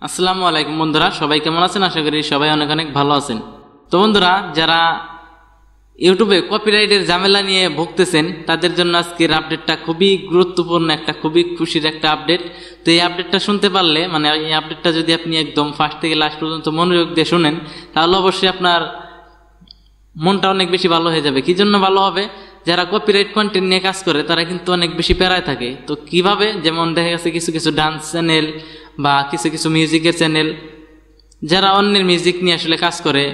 আসসালামু আলাইকুম বন্ধুরা, সবাই কেমন আছেন? আশা করি সবাই অনেক অনেক ভালো আছেন। তো বন্ধুরা, যারা ইউটিউবে কপিরাইটের ঝামেলা নিয়ে ভুগতেছেন তাদের জন্য আজকের আপডেটটা খুবই গুরুত্বপূর্ণ, একটা খুবই খুশির একটা আপডেট। তো এই আপডেটটা শুনতে পারলে, মানে এই আপডেটটা যদি আপনি একদম ফার্স্ট থেকে লাস্ট পর্যন্ত মনোযোগ দিয়ে শুনেন, তাহলে অবশ্যই আপনার মনটা অনেক বেশি ভালো হয়ে যাবে। কি জন্য ভালো হবে? যারা কপিরাইট কন্টেন্ট নিয়ে কাজ করে তারা কিন্তু অনেক বেশি প্যারায় থাকে। তো কিভাবে? যেমন দেখা গেছে কিছু কিছু ডান্স চ্যানেল বা কিছু কিছু মিউজিকের চ্যানেল, যারা অন্যের মিউজিক নিয়ে আসলে কাজ করে,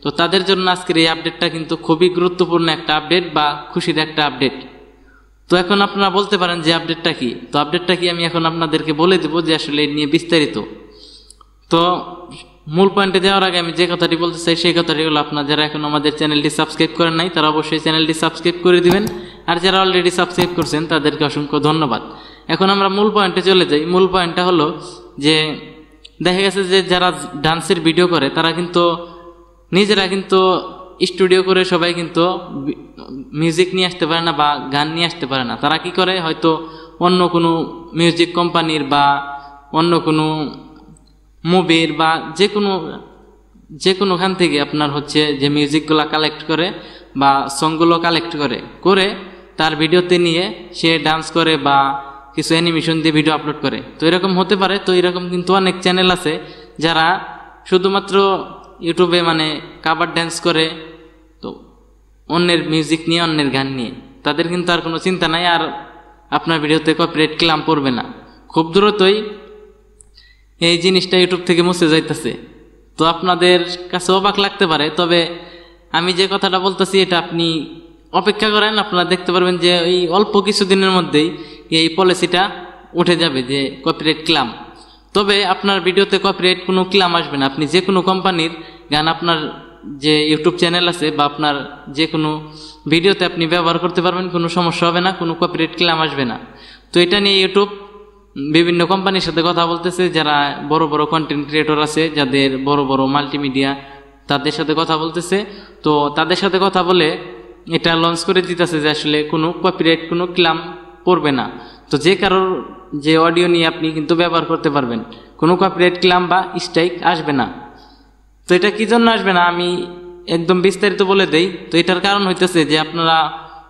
তো তাদের জন্য আজকের এই আপডেটটা কিন্তু খুবই গুরুত্বপূর্ণ একটা আপডেট বা খুশির একটা আপডেট। তো এখন আপনারা বলতে পারেন যে আপডেটটা কি? তো আপডেটটা কি আমি এখন আপনাদেরকে বলে দেবো যে আসলে এই নিয়ে বিস্তারিত। তো মূল পয়েন্টে যাওয়ার আগে আমি যে কথাটি বলতে চাই সেই কথাটি হলো, আপনারা যারা এখন আমাদের চ্যানেলটি সাবস্ক্রাইব করেন নাই তারা অবশ্যই চ্যানেলটি সাবস্ক্রাইব করে দিবেন, আর যারা অলরেডি সাবস্ক্রাইব করছেন তাদেরকে অসংখ্য ধন্যবাদ। এখন আমরা মূল পয়েন্টে চলে যাই। মূল পয়েন্টটা হলো যে দেখা গেছে যে যারা ডান্সের ভিডিও করে তারা কিন্তু নিজেরা কিন্তু স্টুডিও করে সবাই কিন্তু মিউজিক নিয়ে আসতে পারে না বা গান নিয়ে আসতে পারে না। তারা কি করে? হয়তো অন্য কোনো মিউজিক কোম্পানির বা অন্য কোনো মুভির বা যে কোনোখান থেকে আপনার হচ্ছে যে মিউজিকগুলো কালেক্ট করে বা সংগুলো কালেক্ট করে তার ভিডিওতে নিয়ে সে ডান্স করে বা কিছু অ্যানিমেশন দিয়ে ভিডিও আপলোড করে। তো এরকম হতে পারে। তো এরকম কিন্তু অনেক চ্যানেল আছে যারা শুধুমাত্র ইউটিউবে মানে কাভার ড্যান্স করে, তো অন্যের মিউজিক নিয়ে অন্যের গান নিয়ে। তাদের কিন্তু আর কোনো চিন্তা নাই, আর আপনার ভিডিওতে কপিরাইট ক্লেম পড়বে না। খুব দ্রুতই এই জিনিসটা ইউটিউব থেকে মুছে যাইতেছে। তো আপনাদের কাছে অবাক লাগতে পারে, তবে আমি যে কথাটা বলতেছি এটা আপনি অপেক্ষা করেন, আপনারা দেখতে পারবেন যে এই অল্প কিছুদিনের মধ্যেই এই পলিসিটা উঠে যাবে যে কপিরাইট ক্লেম। তবে আপনার ভিডিওতে কপিরাইট কোনো ক্লেম আসবে না। আপনি যে কোনো কোম্পানির গান আপনার যে ইউটিউব চ্যানেল আছে বা আপনার যে কোনো ভিডিওতে আপনি ব্যবহার করতে পারবেন, কোনো সমস্যা হবে না, কোনো কপিরাইট ক্লেম আসবে না। তো এটা নিয়ে ইউটিউব বিভিন্ন কোম্পানির সাথে কথা বলতেছে, যারা বড় বড় কন্টেন্ট ক্রিয়েটর আছে, যাদের বড় বড় মাল্টিমিডিয়া, তাদের সাথে কথা বলতেছে। তো তাদের সাথে কথা বলে এটা লঞ্চ করে দিতেছে যে আসলে কোনো কপিরাইট কোনো ক্লেম পড়বে না। তো যে কারোর যে অডিও নিয়ে আপনি কিন্তু ব্যবহার করতে পারবেন, কোনো কপিরাইট ক্লেম বা স্ট্রাইক আসবে না। তো এটা কি জন্য আসবে না আমি একদম বিস্তারিত বলে দেই। তো এটার কারণ হইতেছে যে আপনারা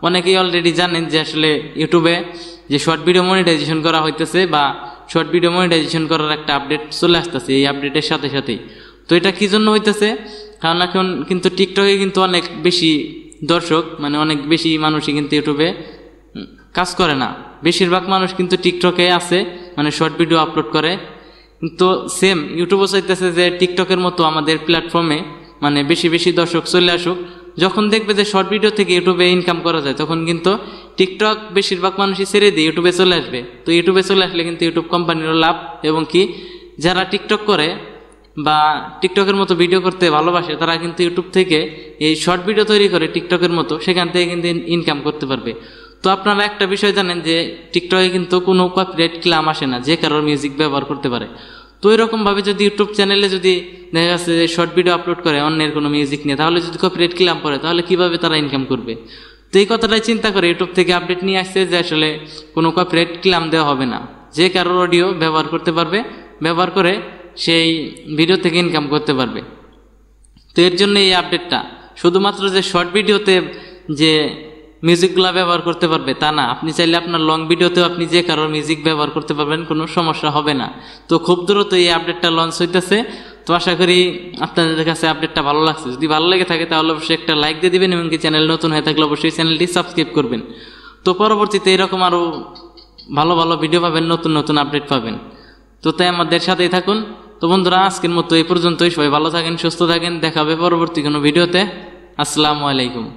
অনেকেই অলরেডি জানেন যে আসলে ইউটিউবে যে শর্ট ভিডিও মনিটাইজেশন করা হইতেছে বা শর্ট ভিডিও মনিটাইজেশন করার একটা আপডেট চলে আসতেছে এই আপডেটের সাথে সাথেই। তো এটা কি জন্য হইতেছে? কারণ এখন কিন্তু টিকটকে কিন্তু অনেক বেশি দর্শক, মানে অনেক বেশি মানুষই কিন্তু ইউটিউবে কাজ করে না। বেশিরভাগ মানুষ কিন্তু টিকটকে আছে, মানে শর্ট ভিডিও আপলোড করে। কিন্তু সেম ইউটিউবও চাইতেছে যে টিকটকের মতো আমাদের প্ল্যাটফর্মে মানে বেশি বেশি দর্শক চলে আসুক। যখন দেখবে যে শর্ট ভিডিও থেকে ইউটিউবে ইনকাম করা যায়, তখন কিন্তু টিকটক বেশিরভাগ মানুষই ছেড়ে দিয়ে ইউটিউবে চলে আসবে। তো ইউটিউবে চলে আসলে কিন্তু ইউটিউব কোম্পানিরও লাভ, এবং কি যারা টিকটক করে বা টিকটকের মতো ভিডিও করতে ভালোবাসে তারা কিন্তু ইউটিউব থেকে এই শর্ট ভিডিও তৈরি করে টিকটকের মতো, সেখান থেকে কিন্তু ইনকাম করতে পারবে। তো আপনারা একটা বিষয় জানেন যে টিকটকে কিন্তু কোনো কপিরাইট ক্লেম আসে না, যে কারোর মিউজিক ব্যবহার করতে পারে। তো এরকমভাবে যদি ইউটিউব চ্যানেলে যদি দেখা যাচ্ছে যে শর্ট ভিডিও আপলোড করে অন্যের কোনো মিউজিক নিয়ে, তাহলে যদি কপিরাইট ক্লেম পড়ে তাহলে কিভাবে তারা ইনকাম করবে? তো এই কথাটাই চিন্তা করে ইউটিউব থেকে আপডেট নিয়ে আসছে যে আসলে কোনো কপিরাইট ক্লেম দেওয়া হবে না, যে কারোর অডিও ব্যবহার করতে পারবে, ব্যবহার করে সেই ভিডিও থেকে ইনকাম করতে পারবে। তো এর জন্য এই আপডেটটা শুধুমাত্র যে শর্ট ভিডিওতে যে মিউজিকগুলো ব্যবহার করতে পারবে তা না, আপনি চাইলে আপনার লং ভিডিওতেও আপনি যে কারোর মিউজিক ব্যবহার করতে পারবেন, কোনো সমস্যা হবে না। তো খুব দ্রুত এই আপডেটটা লঞ্চ হইতেছে। তো আশা করি আপনাদের কাছে আপডেটটা ভালো লাগছে। যদি ভালো লেগে থাকে তাহলে অবশ্যই একটা লাইক দিয়ে দিবেন, এবং কি চ্যানেল নতুন হয়ে থাকলে অবশ্যই চ্যানেলটি সাবস্ক্রাইব করবেন। তো পরবর্তীতে এরকম আরও ভালো ভালো ভিডিও পাবেন, নতুন নতুন আপডেট পাবেন। তো তাই আমাদের সাথেই থাকুন। তো বন্ধুরা, আজকের মতো এই পর্যন্তই। সবাই ভালো থাকেন, সুস্থ থাকেন। দেখা হবে পরবর্তী কোনো ভিডিওতে। আসসালামু আলাইকুম।